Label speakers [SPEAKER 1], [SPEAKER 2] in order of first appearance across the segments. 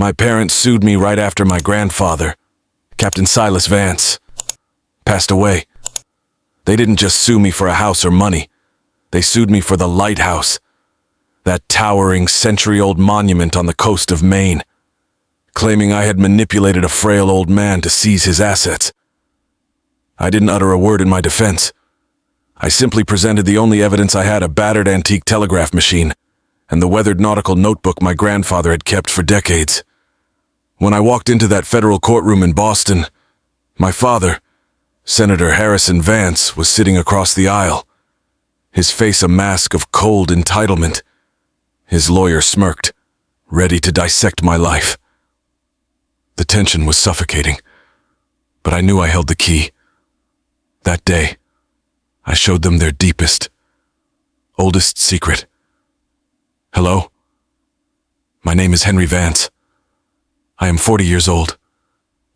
[SPEAKER 1] My parents sued me right after my grandfather, Captain Silas Vance, passed away. They didn't just sue me for a house or money. They sued me for the lighthouse, that towering century-old monument on the coast of Maine, claiming I had manipulated a frail old man to seize his assets. I didn't utter a word in my defense. I simply presented the only evidence I had: a battered antique telegraph machine and the weathered nautical notebook my grandfather had kept for decades. When I walked into that federal courtroom in Boston, my father, Senator Harrison Vance, was sitting across the aisle, his face a mask of cold entitlement. His lawyer smirked, ready to dissect my life. The tension was suffocating, but I knew I held the key. That day, I showed them their deepest, oldest secret. Hello? My name is Henry Vance. I am 40 years old,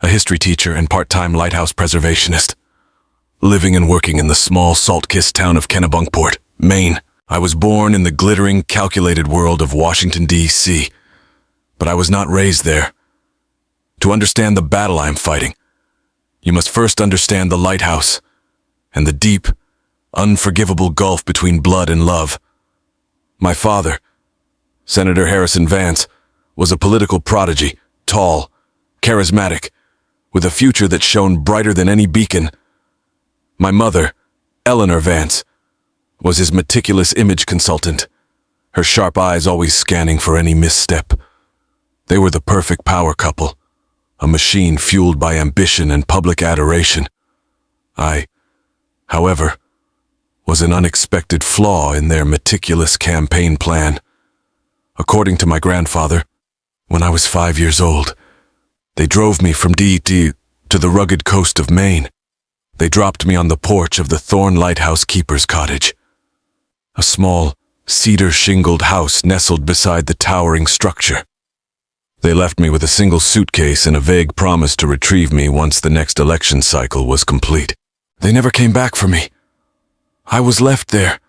[SPEAKER 1] a history teacher and part-time lighthouse preservationist, living and working in the small salt-kissed town of Kennebunkport, Maine. I was born in the glittering, calculated world of Washington, D.C., but I was not raised there. To understand the battle I am fighting, you must first understand the lighthouse and the deep, unforgivable gulf between blood and love. My father, Senator Harrison Vance, was a political prodigy, tall, charismatic, with a future that shone brighter than any beacon. My mother, Eleanor Vance, was his meticulous image consultant, her sharp eyes always scanning for any misstep. They were the perfect power couple, a machine fueled by ambition and public adoration. I, however, was an unexpected flaw in their meticulous campaign plan. According to my grandfather, when I was 5 years old, they drove me from D.C. to the rugged coast of Maine. They dropped me on the porch of the Thorn Lighthouse Keeper's cottage, a small, cedar-shingled house nestled beside the towering structure. They left me with a single suitcase and a vague promise to retrieve me once the next election cycle was complete. They never came back for me. I was left there,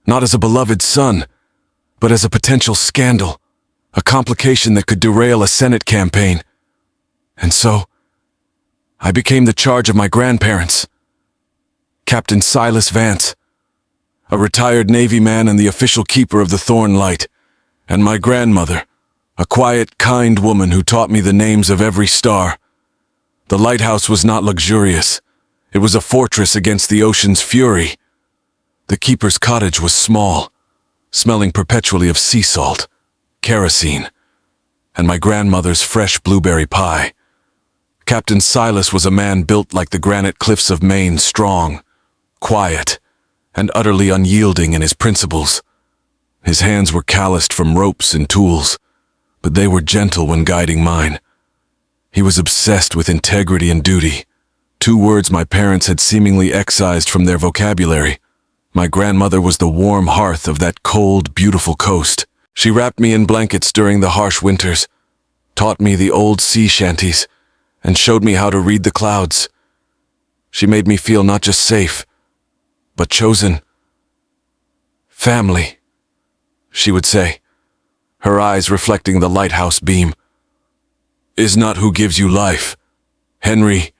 [SPEAKER 1] not as a beloved son, but as a potential scandal, a complication that could derail a Senate campaign. And so, I became the charge of my grandparents, Captain Silas Vance, a retired Navy man and the official keeper of the Thorn Light, and my grandmother, a quiet, kind woman who taught me the names of every star. The lighthouse was not luxurious. It was a fortress against the ocean's fury. The keeper's cottage was small, smelling perpetually of sea salt, kerosene, and my grandmother's fresh blueberry pie. Captain Silas was a man built like the granite cliffs of Maine, strong, quiet, and utterly unyielding in his principles. His hands were calloused from ropes and tools, but they were gentle when guiding mine. He was obsessed with integrity and duty, 2 words my parents had seemingly excised from their vocabulary. My grandmother was the warm hearth of that cold, beautiful coast. She wrapped me in blankets during the harsh winters, taught me the old sea shanties, and showed me how to read the clouds. She made me feel not just safe, but chosen. Family, she would say, her eyes reflecting the lighthouse beam. Is not who gives you life, Henry.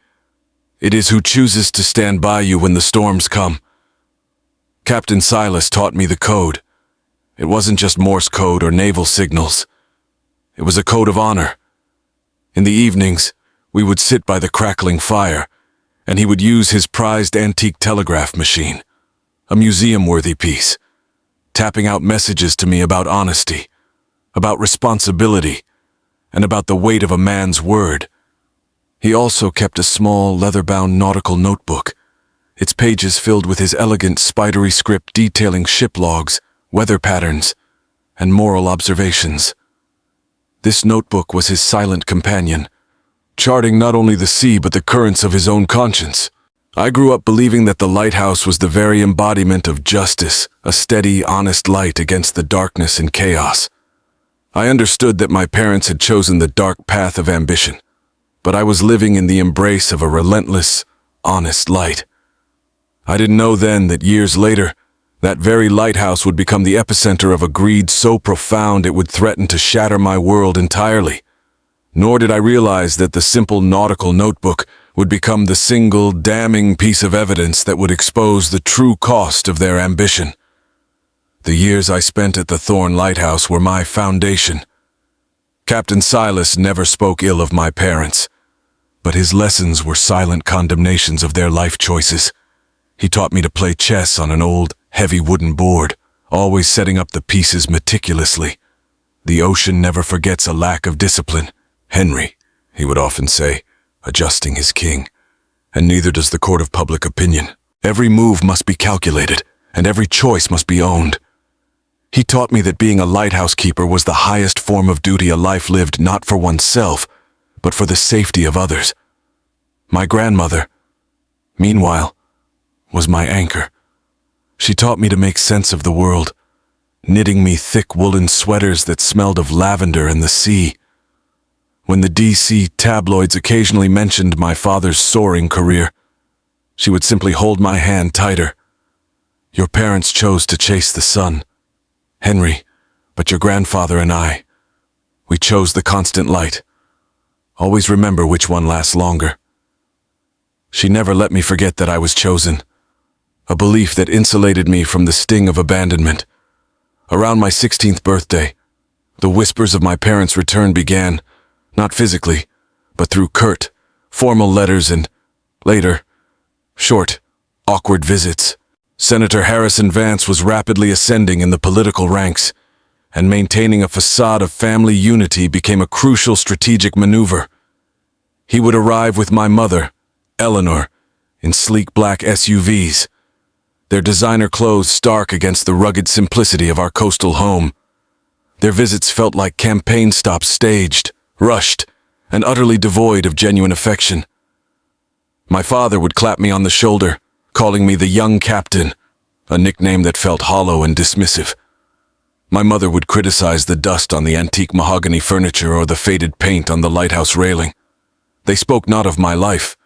[SPEAKER 1] It is who chooses to stand by you when the storms come. Captain Silas taught me the code. It wasn't just Morse code or naval signals. It was a code of honor. In the evenings, we would sit by the crackling fire, and he would use his prized antique telegraph machine, a museum-worthy piece, tapping out messages to me about honesty, about responsibility, and about the weight of a man's word. He also kept a small, leather-bound nautical notebook, its pages filled with his elegant, spidery script detailing ship logs, weather patterns, and moral observations. This notebook was his silent companion, charting not only the sea but the currents of his own conscience. I grew up believing that the lighthouse was the very embodiment of justice, a steady, honest light against the darkness and chaos. I understood that my parents had chosen the dark path of ambition, but I was living in the embrace of a relentless, honest light. I didn't know then that years later, that very lighthouse would become the epicenter of a greed so profound it would threaten to shatter my world entirely. Nor did I realize that the simple nautical notebook would become the single damning piece of evidence that would expose the true cost of their ambition. The years I spent at the Thorn Lighthouse were my foundation. Captain Silas never spoke ill of my parents, but his lessons were silent condemnations of their life choices. He taught me to play chess on an old, heavy wooden board, always setting up the pieces meticulously. The ocean never forgets a lack of discipline. Henry, he would often say, adjusting his king, and neither does the court of public opinion. Every move must be calculated, and every choice must be owned. He taught me that being a lighthouse keeper was the highest form of duty a life lived not for oneself, but for the safety of others. My grandmother, meanwhile, was my anchor. She taught me to make sense of the world, knitting me thick woolen sweaters that smelled of lavender and the sea. When the DC tabloids occasionally mentioned my father's soaring career, she would simply hold my hand tighter. Your parents chose to chase the sun, Henry, but your grandfather and I, we chose the constant light. Always remember which one lasts longer. She never let me forget that I was chosen, a belief that insulated me from the sting of abandonment. Around my 16th birthday, the whispers of my parents' return began, not physically, but through curt, formal letters and, later, short, awkward visits. Senator Harrison Vance was rapidly ascending in the political ranks, and maintaining a facade of family unity became a crucial strategic maneuver. He would arrive with my mother, Eleanor, in sleek black SUVs, their designer clothes stark against the rugged simplicity of our coastal home. Their visits felt like campaign stops staged, rushed, and utterly devoid of genuine affection. My father would clap me on the shoulder, calling me the young captain, a nickname that felt hollow and dismissive. My mother would criticize the dust on the antique mahogany furniture or the faded paint on the lighthouse railing. They spoke not of my life,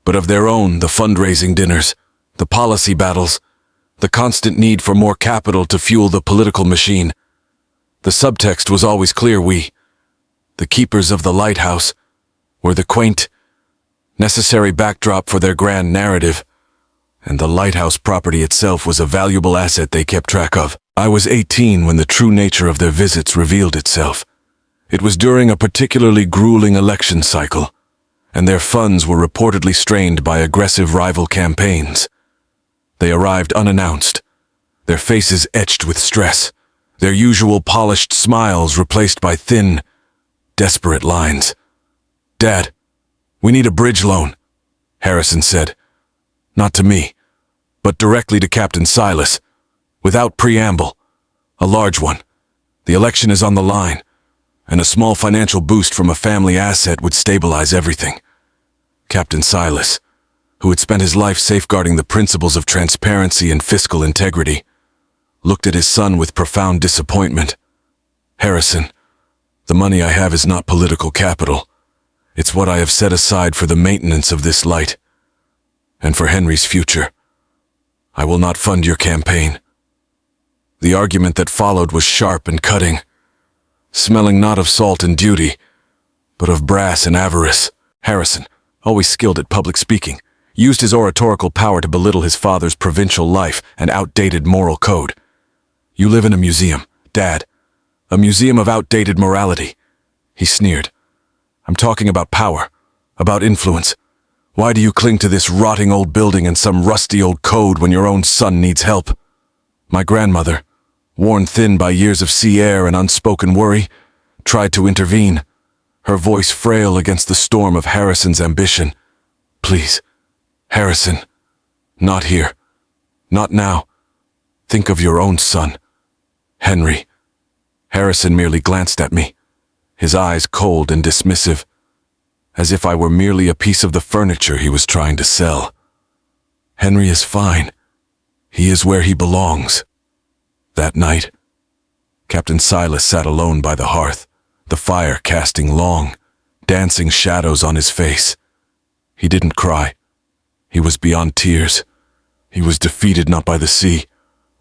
[SPEAKER 1] but of their own, the fundraising dinners, the policy battles, the constant need for more capital to fuel the political machine. The subtext was always clear. We, the keepers of the lighthouse, were the quaint, necessary backdrop for their grand narrative, and the lighthouse property itself was a valuable asset they kept track of. I was 18 when the true nature of their visits revealed itself. It was during a particularly grueling election cycle, and their funds were reportedly strained by aggressive rival campaigns. They arrived unannounced, their faces etched with stress, their usual polished smiles replaced by thin, desperate lines. "Dad, we need a bridge loan," Harrison said. Not to me, but directly to Captain Silas, without preamble. A large one. The election is on the line, and a small financial boost from a family asset would stabilize everything. Captain Silas, who had spent his life safeguarding the principles of transparency and fiscal integrity, looked at his son with profound disappointment. "Harrison, the money I have is not political capital. It's what I have set aside for the maintenance of this light, and for Henry's future. I will not fund your campaign." The argument that followed was sharp and cutting, smelling not of salt and duty, but of brass and avarice. Harrison, always skilled at public speaking, used his oratorical power to belittle his father's provincial life and outdated moral code. "You live in a museum, Dad, a museum of outdated morality," he sneered. "I'm talking about power, about influence. Why do you cling to this rotting old building and some rusty old code when your own son needs help?" My grandmother, worn thin by years of sea air and unspoken worry, tried to intervene, her voice frail against the storm of Harrison's ambition. "Please, Harrison, not here. Not now. Think of your own son, Henry." Harrison merely glanced at me, his eyes cold and dismissive, as if I were merely a piece of the furniture he was trying to sell. "Henry is fine. He is where he belongs." That night, Captain Silas sat alone by the hearth, the fire casting long, dancing shadows on his face. He didn't cry. He was beyond tears. He was defeated not by the sea,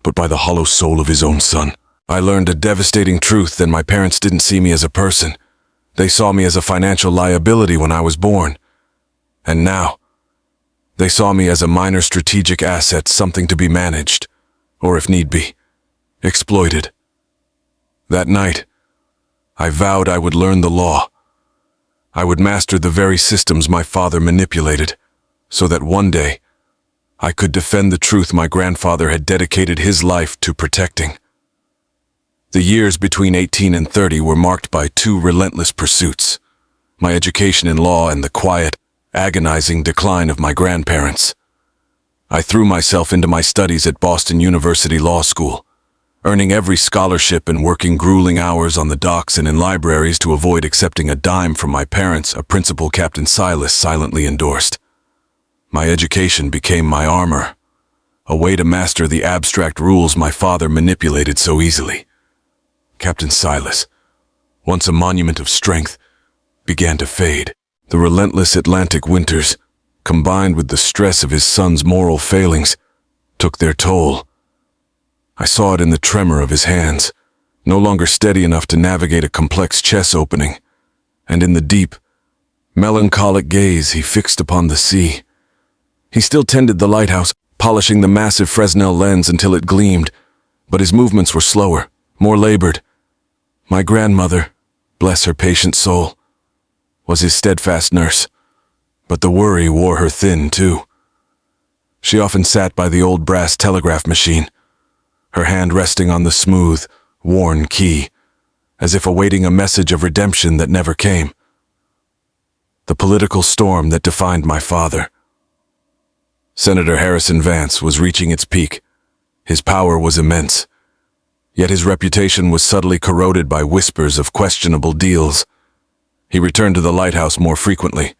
[SPEAKER 1] but by the hollow soul of his own son. I learned a devastating truth that my parents didn't see me as a person. They saw me as a financial liability when I was born. And now, they saw me as a minor strategic asset, something to be managed, or if need be, exploited. That night, I vowed I would learn the law. I would master the very systems my father manipulated, so that one day, I could defend the truth my grandfather had dedicated his life to protecting. The years between 18 and 30 were marked by two relentless pursuits: my education in law and the quiet, agonizing decline of my grandparents. I threw myself into my studies at Boston University Law School, earning every scholarship and working grueling hours on the docks and in libraries to avoid accepting a dime from my parents, a principal Captain Silas silently endorsed. My education became my armor, a way to master the abstract rules my father manipulated so easily. Captain Silas, once a monument of strength, began to fade. The relentless Atlantic winters, combined with the stress of his son's moral failings, took their toll. I saw it in the tremor of his hands, no longer steady enough to navigate a complex chess opening, and in the deep, melancholic gaze he fixed upon the sea. He still tended the lighthouse, polishing the massive Fresnel lens until it gleamed, but his movements were slower, more labored. My grandmother, bless her patient soul, was his steadfast nurse, but the worry wore her thin, too. She often sat by the old brass telegraph machine, her hand resting on the smooth, worn key, as if awaiting a message of redemption that never came. The political storm that defined my father. Senator Harrison Vance was reaching its peak. His power was immense, yet his reputation was subtly corroded by whispers of questionable deals. He returned to the lighthouse more frequently,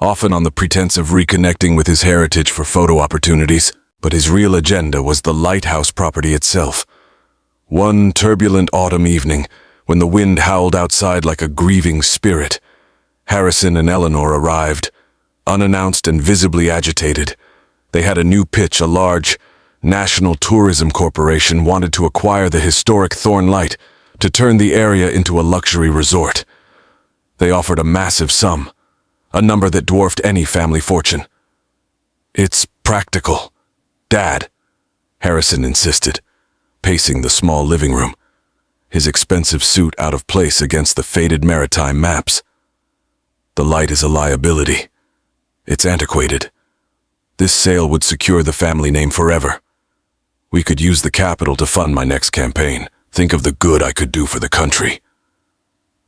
[SPEAKER 1] often on the pretense of reconnecting with his heritage for photo opportunities, but his real agenda was the lighthouse property itself. One turbulent autumn evening, when the wind howled outside like a grieving spirit, Harrison and Eleanor arrived, unannounced and visibly agitated. They had a new pitch. A large, national tourism corporation wanted to acquire the historic Thorn Light to turn the area into a luxury resort. They offered a massive sum, a number that dwarfed any family fortune. "It's practical, Dad," Harrison insisted, pacing the small living room, his expensive suit out of place against the faded maritime maps. "The light is a liability. It's antiquated. This sale would secure the family name forever. We could use the capital to fund my next campaign. Think of the good I could do for the country."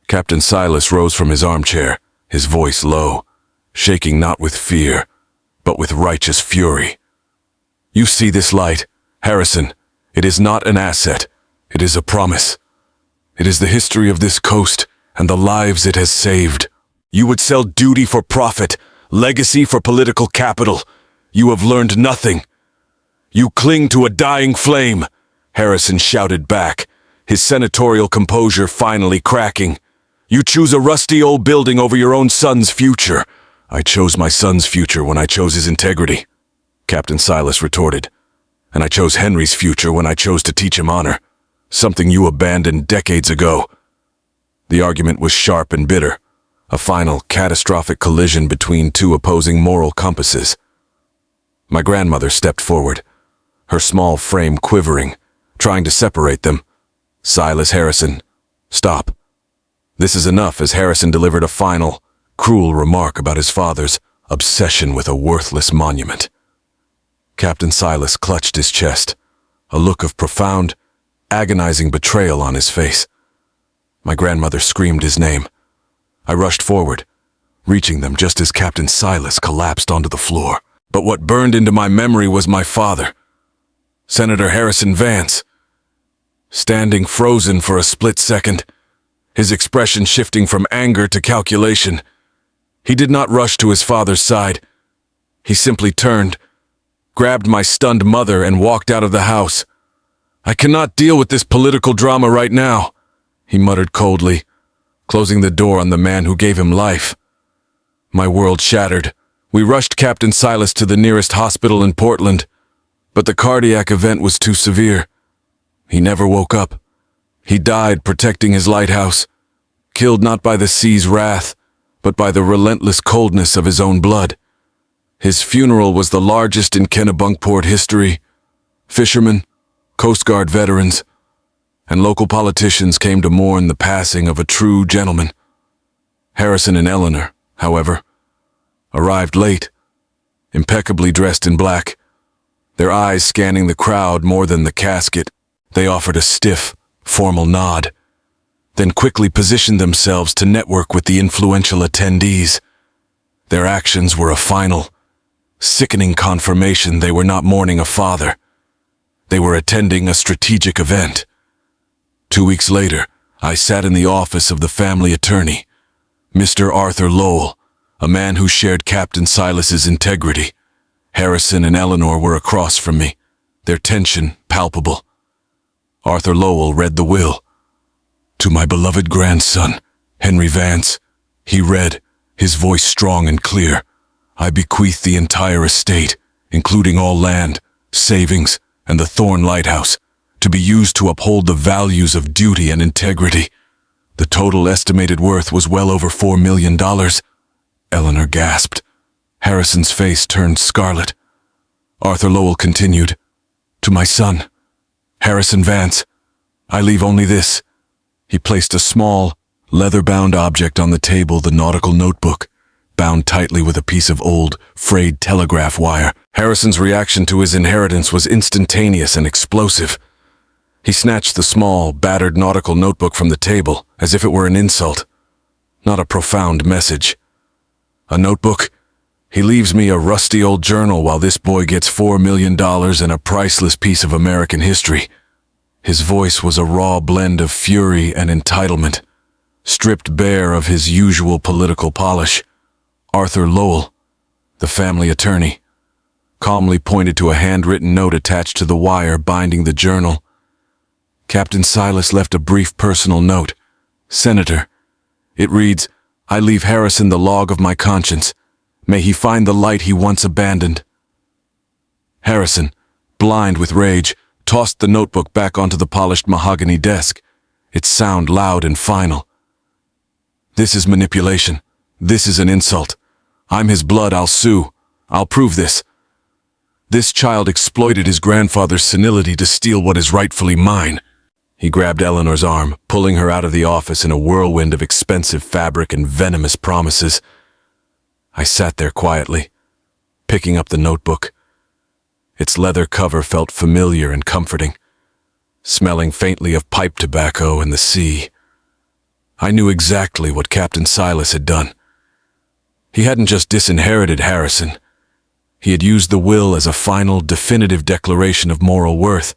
[SPEAKER 1] Captain Silas rose from his armchair, his voice low, shaking not with fear, but with righteous fury. "You see this light, Harrison? It is not an asset. It is a promise. It is the history of this coast and the lives it has saved. You would sell duty for profit, legacy for political capital. You have learned nothing. You cling to a dying flame," Harrison shouted back, his senatorial composure finally cracking. "You choose a rusty old building over your own son's future." "I chose my son's future when I chose his integrity," Captain Silas retorted. "And I chose Henry's future when I chose to teach him honor, something you abandoned decades ago." The argument was sharp and bitter, a final, catastrophic collision between two opposing moral compasses. My grandmother stepped forward, her small frame quivering, trying to separate them. "Silas Harrison, stop." This is enough, as Harrison delivered a final, cruel remark about his father's obsession with a worthless monument. Captain Silas clutched his chest, a look of profound, agonizing betrayal on his face. My grandmother screamed his name. I rushed forward, reaching them just as Captain Silas collapsed onto the floor. But what burned into my memory was my father, Senator Harrison Vance, standing frozen for a split second, his expression shifting from anger to calculation. He did not rush to his father's side. He simply turned, grabbed my stunned mother, and walked out of the house. "I cannot deal with this political drama right now," he muttered coldly, closing the door on the man who gave him life. My world shattered. We rushed Captain Silas to the nearest hospital in Portland, but the cardiac event was too severe. He never woke up. He died protecting his lighthouse. killed not by the sea's wrath, but by the relentless coldness of his own blood. His funeral was the largest in Kennebunkport history. Fishermen, Coast Guard veterans, and local politicians came to mourn the passing of a true gentleman. Harrison and Eleanor, however, arrived late, impeccably dressed in black. Their eyes scanning the crowd more than the casket, they offered a stiff, formal nod, then quickly positioned themselves to network with the influential attendees. Their actions were a final, sickening confirmation they were not mourning a father. They were attending a strategic event. 2 weeks later, I sat in the office of the family attorney, Mr. Arthur Lowell, a man who shared Captain Silas's integrity. Harrison and Eleanor were across from me, their tension palpable. Arthur Lowell read the will. "To my beloved grandson, Henry Vance," he read, his voice strong and clear, "I bequeath the entire estate, including all land, savings, and the Thorn Lighthouse, to be used to uphold the values of duty and integrity." The total estimated worth was well over $4 million. Eleanor gasped. Harrison's face turned scarlet. Arthur Lowell continued, "To my son, Harrison Vance, I leave only this." He placed a small, leather-bound object on the table, the nautical notebook, bound tightly with a piece of old, frayed telegraph wire. Harrison's reaction to his inheritance was instantaneous and explosive. He snatched the small, battered nautical notebook from the table, as if it were an insult, not a profound message. "A notebook? He leaves me a rusty old journal while this boy gets $4 million and a priceless piece of American history." His voice was a raw blend of fury and entitlement, stripped bare of his usual political polish. Arthur Lowell, the family attorney, calmly pointed to a handwritten note attached to the wire binding the journal. Captain Silas left a brief personal note. "Senator," it reads, "I leave Harrison the log of my conscience. May he find the light he once abandoned." Harrison, blind with rage, tossed the notebook back onto the polished mahogany desk, its sound loud and final. "This is manipulation. This is an insult. I'm his blood, I'll sue. I'll prove this. This child exploited his grandfather's senility to steal what is rightfully mine." He grabbed Eleanor's arm, pulling her out of the office in a whirlwind of expensive fabric and venomous promises. I sat there quietly, picking up the notebook. Its leather cover felt familiar and comforting, smelling faintly of pipe tobacco and the sea. I knew exactly what Captain Silas had done. He hadn't just disinherited Harrison. He had used the will as a final, definitive declaration of moral worth,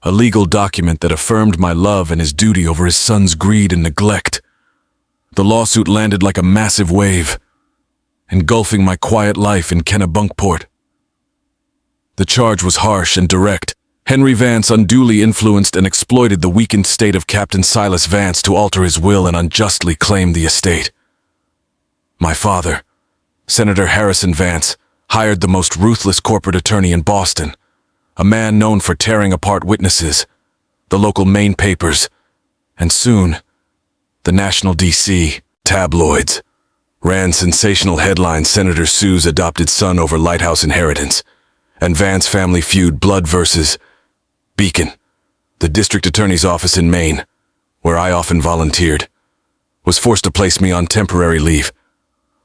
[SPEAKER 1] a legal document that affirmed my love and his duty over his son's greed and neglect. The lawsuit landed like a massive wave, engulfing my quiet life in Kennebunkport. The charge was harsh and direct. Henry Vance unduly influenced and exploited the weakened state of Captain Silas Vance to alter his will and unjustly claim the estate. My father, Senator Harrison Vance, hired the most ruthless corporate attorney in Boston, a man known for tearing apart witnesses, the local Maine papers, and soon, the national D.C. tabloids ran sensational headlines: Senator Sue's adopted son over lighthouse inheritance, and Vance family feud blood versus Beacon. The district attorney's office in Maine, where I often volunteered, was forced to place me on temporary leave.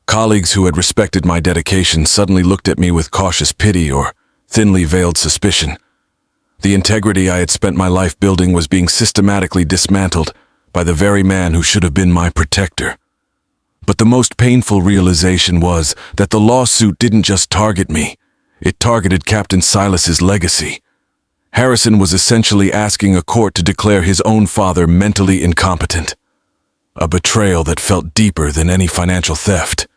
[SPEAKER 1] Colleagues who had respected my dedication suddenly looked at me with cautious pity or thinly veiled suspicion. The integrity I had spent my life building was being systematically dismantled by the very man who should have been my protector. But the most painful realization was that the lawsuit didn't just target me, it targeted Captain Silas's legacy. Harrison was essentially asking a court to declare his own father mentally incompetent, a betrayal that felt deeper than any financial theft.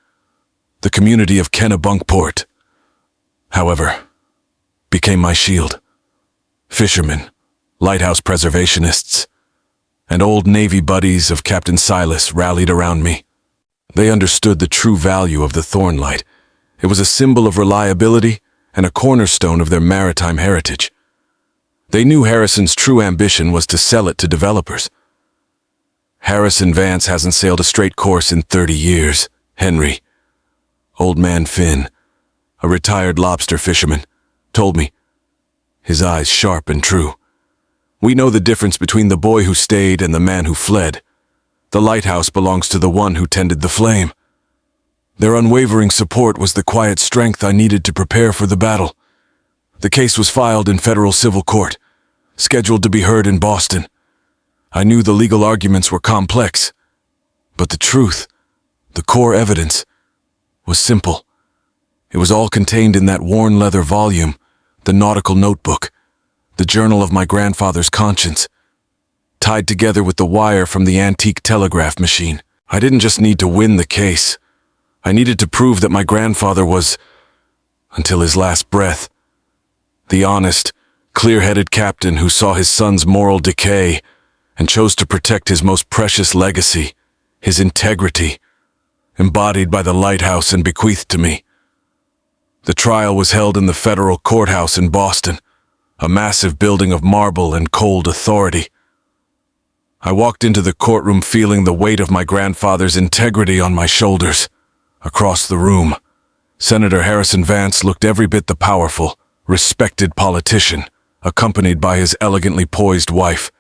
[SPEAKER 1] The community of Kennebunkport, however, became my shield. Fishermen, lighthouse preservationists, and old Navy buddies of Captain Silas rallied around me. They understood the true value of the Thornlight. It was a symbol of reliability and a cornerstone of their maritime heritage. They knew Harrison's true ambition was to sell it to developers. Harrison Vance hasn't sailed a straight course in 30 years. Henry, old man Finn, a retired lobster fisherman, told me, his eyes sharp and true. We know the difference between the boy who stayed and the man who fled. The lighthouse belongs to the one who tended the flame. Their unwavering support was the quiet strength I needed to prepare for the battle. The case was filed in federal civil court, scheduled to be heard in Boston. I knew the legal arguments were complex, but the truth, the core evidence, was simple. It was all contained in that worn leather volume, the nautical notebook, the journal of my grandfather's conscience, tied together with the wire from the antique telegraph machine. I didn't just need to win the case. I needed to prove that my grandfather was, until his last breath, the honest, clear-headed captain who saw his son's moral decay and chose to protect his most precious legacy, his integrity, embodied by the lighthouse and bequeathed to me. The trial was held in the federal courthouse in Boston, a massive building of marble and cold authority. I walked into the courtroom feeling the weight of my grandfather's integrity on my shoulders. Across the room, Senator Harrison Vance looked every bit the powerful, respected politician, accompanied by his elegantly poised wife,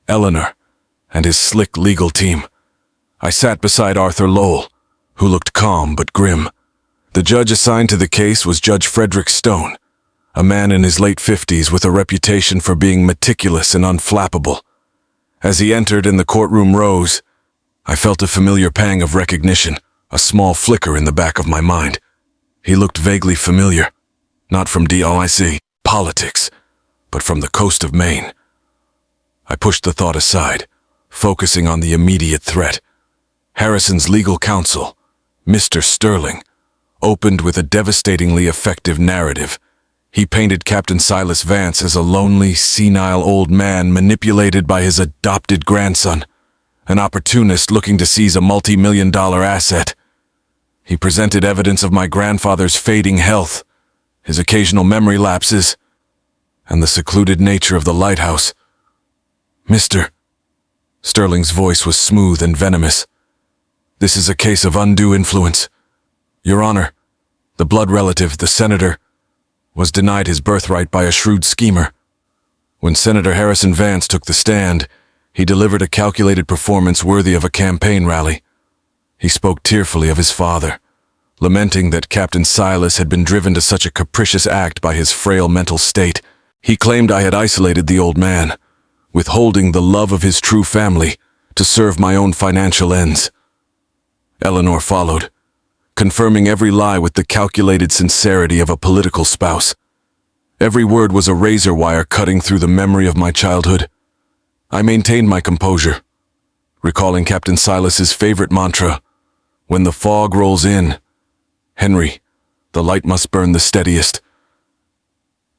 [SPEAKER 1] Eleanor, and his slick legal team. I sat beside Arthur Lowell, who looked calm but grim. The judge assigned to the case was Judge Frederick Stone, a man in his late 50s with a reputation for being meticulous and unflappable. As he entered and the courtroom rose, I felt a familiar pang of recognition, a small flicker in the back of my mind. He looked vaguely familiar, not from DOIC, politics, but from the coast of Maine. I pushed the thought aside, focusing on the immediate threat. Harrison's legal counsel, Mr. Sterling, opened with a devastatingly effective narrative. He painted Captain Silas Vance as a lonely, senile old man manipulated by his adopted grandson, an opportunist looking to seize a multi-million-dollar asset. He presented evidence of my grandfather's fading health, his occasional memory lapses, and the secluded nature of the lighthouse. Mr. Sterling's voice was smooth and venomous. This is a case of undue influence. Your Honor, the blood relative, the senator, was denied his birthright by a shrewd schemer. When Senator Harrison Vance took the stand, he delivered a calculated performance worthy of a campaign rally. He spoke tearfully of his father, lamenting that Captain Silas had been driven to such a capricious act by his frail mental state. He claimed I had isolated the old man, withholding the love of his true family to serve my own financial ends. Eleanor followed, confirming every lie with the calculated sincerity of a political spouse. Every word was a razor wire cutting through the memory of my childhood. I maintained my composure, recalling Captain Silas's favorite mantra, "When the fog rolls in, Henry, the light must burn the steadiest."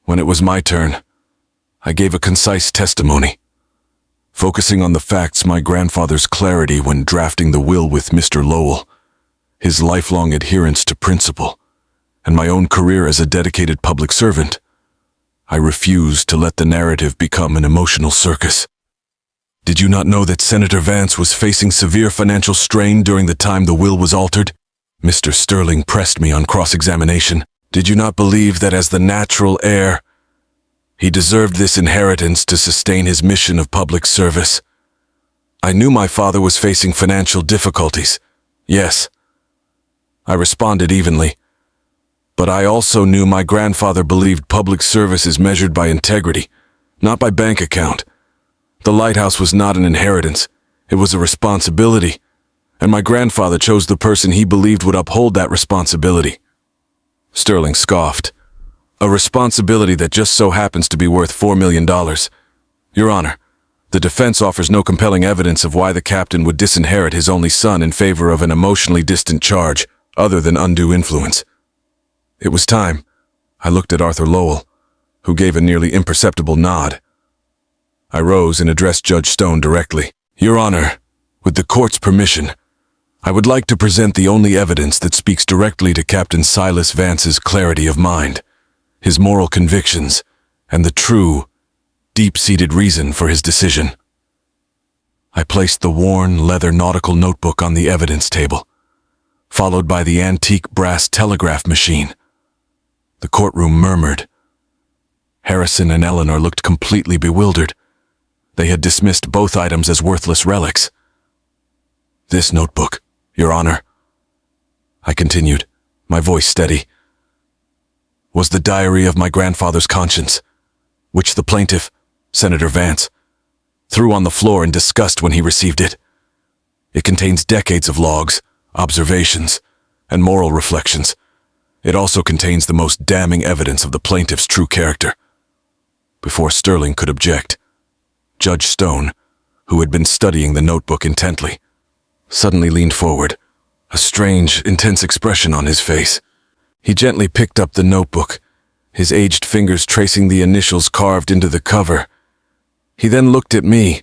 [SPEAKER 1] When it was my turn, I gave a concise testimony, focusing on the facts: my grandfather's clarity when drafting the will with Mr. Lowell, his lifelong adherence to principle, and my own career as a dedicated public servant. I refused to let the narrative become an emotional circus. Did you not know that Senator Vance was facing severe financial strain during the time the will was altered? Mr. Sterling pressed me on cross-examination. Did you not believe that as the natural heir, he deserved this inheritance to sustain his mission of public service? I knew my father was facing financial difficulties. Yes, I responded evenly. But I also knew my grandfather believed public service is measured by integrity, not by bank account. The lighthouse was not an inheritance. It was a responsibility, and my grandfather chose the person he believed would uphold that responsibility. Sterling scoffed. A responsibility that just so happens to be worth $4 million. Your Honor, the defense offers no compelling evidence of why the captain would disinherit his only son in favor of an emotionally distant charge, other than undue influence. It was time. I looked at Arthur Lowell, who gave a nearly imperceptible nod. I rose and addressed Judge Stone directly. Your Honor, with the court's permission, I would like to present the only evidence that speaks directly to Captain Silas Vance's clarity of mind, his moral convictions, and the true, deep-seated reason for his decision. I placed the worn, leather nautical notebook on the evidence table, followed by the antique brass telegraph machine. The courtroom murmured. Harrison and Eleanor looked completely bewildered. They had dismissed both items as worthless relics. "This notebook, Your Honor," I continued, my voice steady, "was the diary of my grandfather's conscience, which the plaintiff, Senator Vance, threw on the floor in disgust when he received it. It contains decades of logs, observations, and moral reflections. It also contains the most damning evidence of the plaintiff's true character." Before Sterling could object, Judge Stone, who had been studying the notebook intently, suddenly leaned forward, a strange, intense expression on his face. He gently picked up the notebook, his aged fingers tracing the initials carved into the cover. He then looked at me,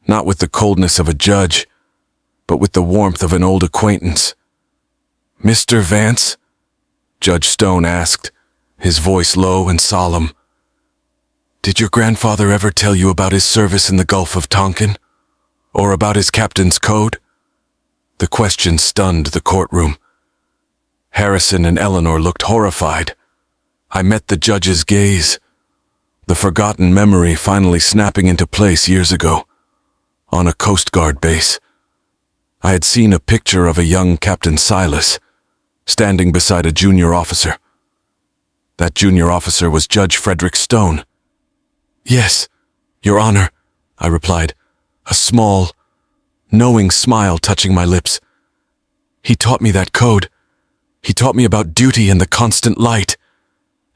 [SPEAKER 1] not with the coldness of a judge, but with the warmth of an old acquaintance. "Mr. Vance?" Judge Stone asked, his voice low and solemn. "Did your grandfather ever tell you about his service in the Gulf of Tonkin? Or about his captain's code?" The question stunned the courtroom. Harrison and Eleanor looked horrified. I met the judge's gaze, the forgotten memory finally snapping into place years ago, on a Coast Guard base. I had seen a picture of a young Captain Silas, standing beside a junior officer. That junior officer was Judge Frederick Stone. "Yes, Your Honor," I replied, a small, knowing smile touching my lips. "He taught me that code. He taught me about duty and the constant light.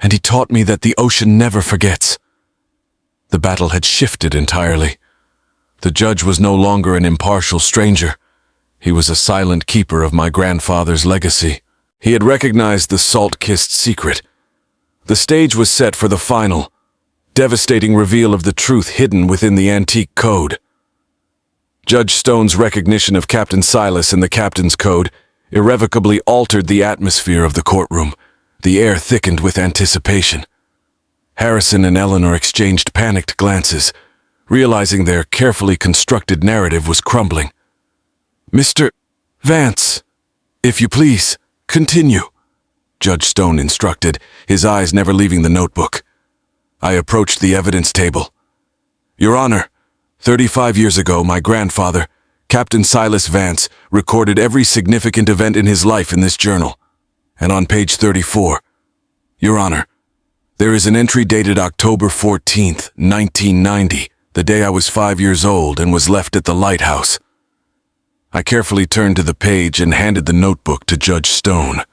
[SPEAKER 1] And he taught me that the ocean never forgets." The battle had shifted entirely. The judge was no longer an impartial stranger. He was a silent keeper of my grandfather's legacy. He had recognized the salt-kissed secret. The stage was set for the final, devastating reveal of the truth hidden within the antique code. Judge Stone's recognition of Captain Silas and the captain's code irrevocably altered the atmosphere of the courtroom. The air thickened with anticipation. Harrison and Eleanor exchanged panicked glances, realizing their carefully constructed narrative was crumbling. "Mr. Vance, if you please, continue," Judge Stone instructed, his eyes never leaving the notebook. I approached the evidence table. "Your Honor, 35 years ago, my grandfather, Captain Silas Vance, recorded every significant event in his life in this journal. And on page 34, Your Honor, there is an entry dated October 14th, 1990, the day I was 5 years old and was left at the lighthouse." I carefully turned to the page and handed the notebook to Judge Stone.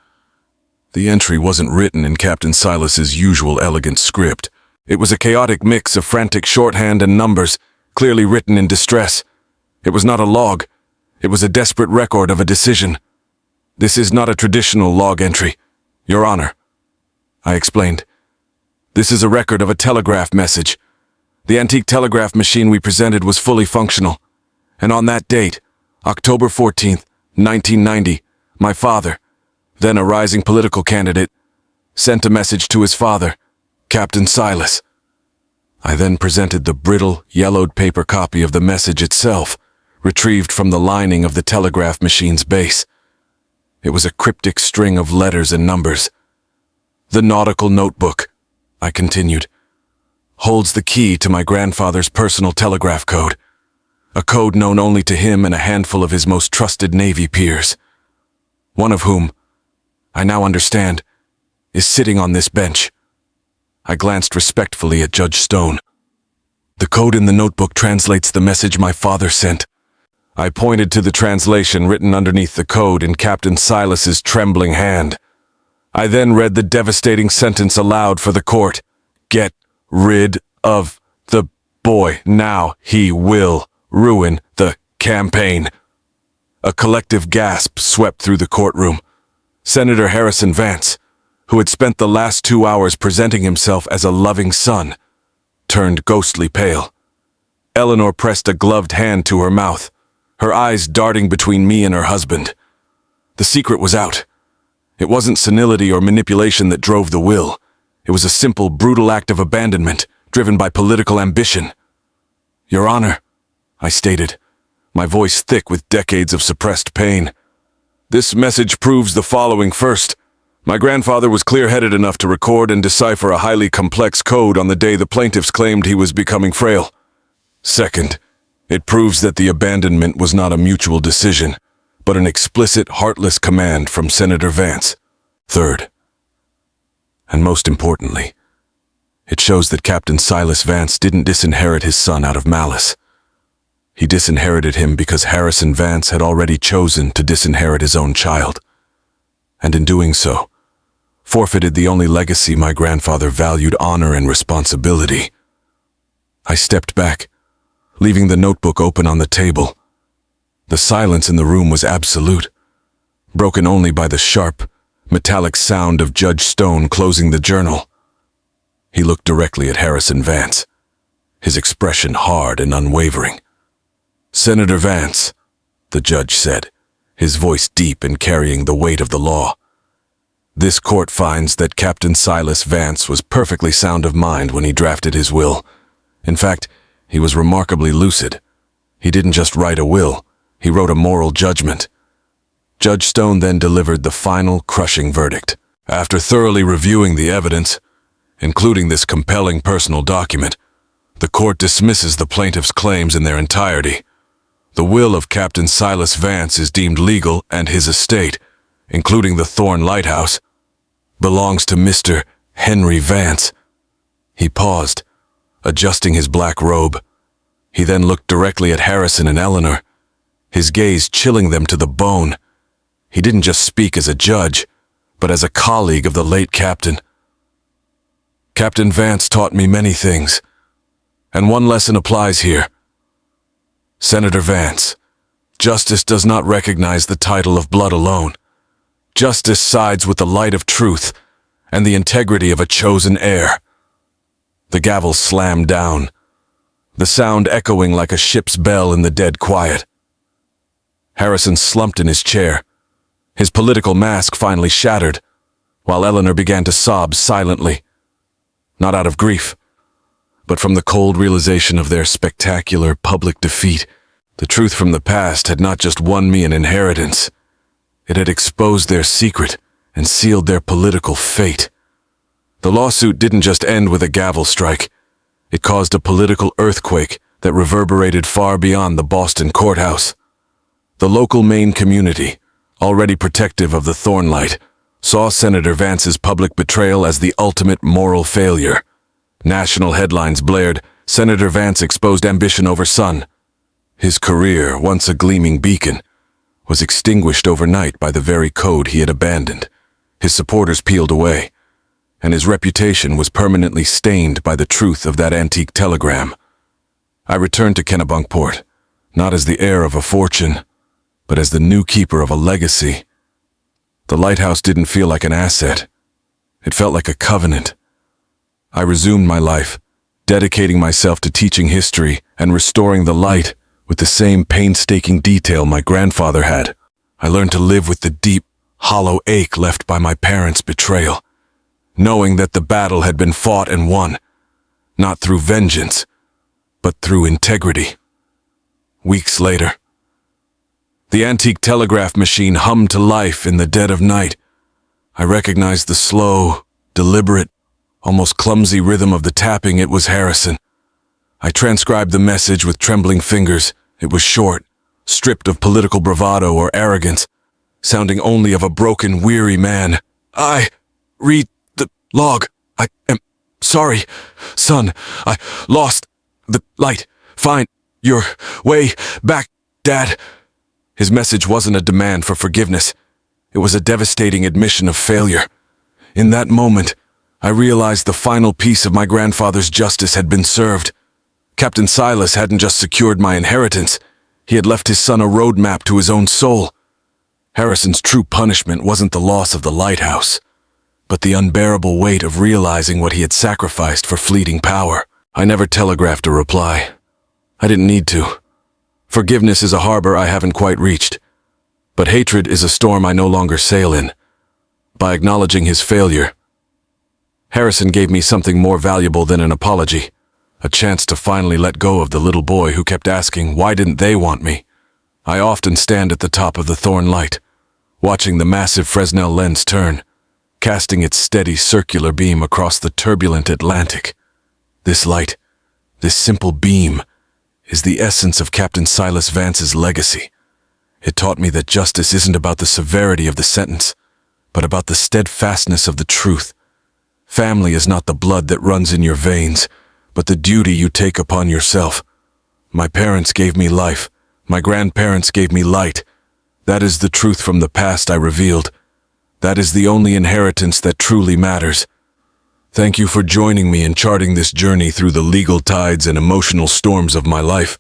[SPEAKER 1] The entry wasn't written in Captain Silas's usual elegant script. It was a chaotic mix of frantic shorthand and numbers, clearly written in distress. It was not a log. It was a desperate record of a decision. "This is not a traditional log entry, Your Honor," I explained. "This is a record of a telegraph message. The antique telegraph machine we presented was fully functional. And on that date, October 14th, 1990, my father, then a rising political candidate, sent a message to his father, Captain Silas." I then presented the brittle, yellowed paper copy of the message itself, retrieved from the lining of the telegraph machine's base. It was a cryptic string of letters and numbers. "The nautical notebook," I continued, "holds the key to my grandfather's personal telegraph code, a code known only to him and a handful of his most trusted Navy peers, one of whom, I now understand, is sitting on this bench." I glanced respectfully at Judge Stone. "The code in the notebook translates the message my father sent." I pointed to the translation written underneath the code in Captain Silas's trembling hand. I then read the devastating sentence aloud for the court. "Get rid of the boy. Now he will ruin the campaign." A collective gasp swept through the courtroom. Senator Harrison Vance, who had spent the last 2 hours presenting himself as a loving son, turned ghostly pale. Eleanor pressed a gloved hand to her mouth, her eyes darting between me and her husband. The secret was out. It wasn't senility or manipulation that drove the will. It was a simple, brutal act of abandonment, driven by political ambition. "Your Honor," I stated, my voice thick with decades of suppressed pain. "This message proves the following. First, my grandfather was clear-headed enough to record and decipher a highly complex code on the day the plaintiffs claimed he was becoming frail. Second, it proves that the abandonment was not a mutual decision, but an explicit, heartless command from Senator Vance. Third, and most importantly, it shows that Captain Silas Vance didn't disinherit his son out of malice. He disinherited him because Harrison Vance had already chosen to disinherit his own child, and in doing so, forfeited the only legacy my grandfather valued: honor and responsibility. I stepped back, leaving the notebook open on the table. The silence in the room was absolute, broken only by the sharp, metallic sound of Judge Stone closing the journal. He looked directly at Harrison Vance, his expression hard and unwavering. "Senator Vance," the judge said, his voice deep and carrying the weight of the law, "this court finds that Captain Silas Vance was perfectly sound of mind when he drafted his will. In fact, he was remarkably lucid. He didn't just write a will, he wrote a moral judgment." Judge Stone then delivered the final, crushing verdict. "After thoroughly reviewing the evidence, including this compelling personal document, the court dismisses the plaintiff's claims in their entirety. The will of Captain Silas Vance is deemed legal, and his estate, including the Thorn Lighthouse, belongs to Mr. Henry Vance." He paused, adjusting his black robe. He then looked directly at Harrison and Eleanor, his gaze chilling them to the bone. He didn't just speak as a judge, but as a colleague of the late captain. "Captain Vance taught me many things, and one lesson applies here. Senator Vance, justice does not recognize the title of blood alone. Justice sides with the light of truth and the integrity of a chosen heir." The gavel slammed down, the sound echoing like a ship's bell in the dead quiet. Harrison slumped in his chair, his political mask finally shattered, while Eleanor began to sob silently, not out of grief, but from the cold realization of their spectacular public defeat. The truth from the past had not just won me an inheritance, it had exposed their secret and sealed their political fate. The lawsuit didn't just end with a gavel strike. It caused a political earthquake that reverberated far beyond the Boston courthouse. The local Maine community, already protective of the Thornlight, saw Senator Vance's public betrayal as the ultimate moral failure. National headlines blared, "Senator Vance exposed ambition over son." His career, once a gleaming beacon, was extinguished overnight by the very code he had abandoned. His supporters peeled away, and his reputation was permanently stained by the truth of that antique telegram. I returned to Kennebunkport, not as the heir of a fortune, but as the new keeper of a legacy. The lighthouse didn't feel like an asset. It felt like a covenant. I resumed my life, dedicating myself to teaching history and restoring the light with the same painstaking detail my grandfather had. I learned to live with the deep, hollow ache left by my parents' betrayal, knowing that the battle had been fought and won, not through vengeance, but through integrity. Weeks later, the antique telegraph machine hummed to life in the dead of night. I recognized the slow, deliberate, almost clumsy rhythm of the tapping. It was Harrison. I transcribed the message with trembling fingers. It was short, stripped of political bravado or arrogance, sounding only of a broken, weary man. "I read the log. I am sorry, son. I lost the light. Find your way back, Dad." His message wasn't a demand for forgiveness. It was a devastating admission of failure. In that moment, I realized the final piece of my grandfather's justice had been served. Captain Silas hadn't just secured my inheritance, he had left his son a roadmap to his own soul. Harrison's true punishment wasn't the loss of the lighthouse, but the unbearable weight of realizing what he had sacrificed for fleeting power. I never telegraphed a reply. I didn't need to. Forgiveness is a harbor I haven't quite reached, but hatred is a storm I no longer sail in. By acknowledging his failure, Harrison gave me something more valuable than an apology, a chance to finally let go of the little boy who kept asking, why didn't they want me? I often stand at the top of the thorn light, watching the massive Fresnel lens turn, casting its steady circular beam across the turbulent Atlantic. This light, this simple beam, is the essence of Captain Silas Vance's legacy. It taught me that justice isn't about the severity of the sentence, but about the steadfastness of the truth. Family is not the blood that runs in your veins, but the duty you take upon yourself. My parents gave me life. My grandparents gave me light. That is the truth from the past I revealed. That is the only inheritance that truly matters. Thank you for joining me in charting this journey through the legal tides and emotional storms of my life.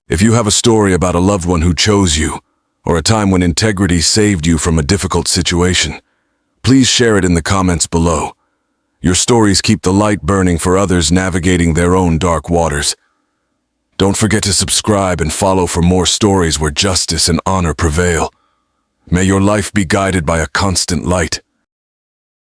[SPEAKER 1] If you have a story about a loved one who chose you, or a time when integrity saved you from a difficult situation, please share it in the comments below. Your stories keep the light burning for others navigating their own dark waters. Don't forget to subscribe and follow for more stories where justice and honor prevail. May your life be guided by a constant light.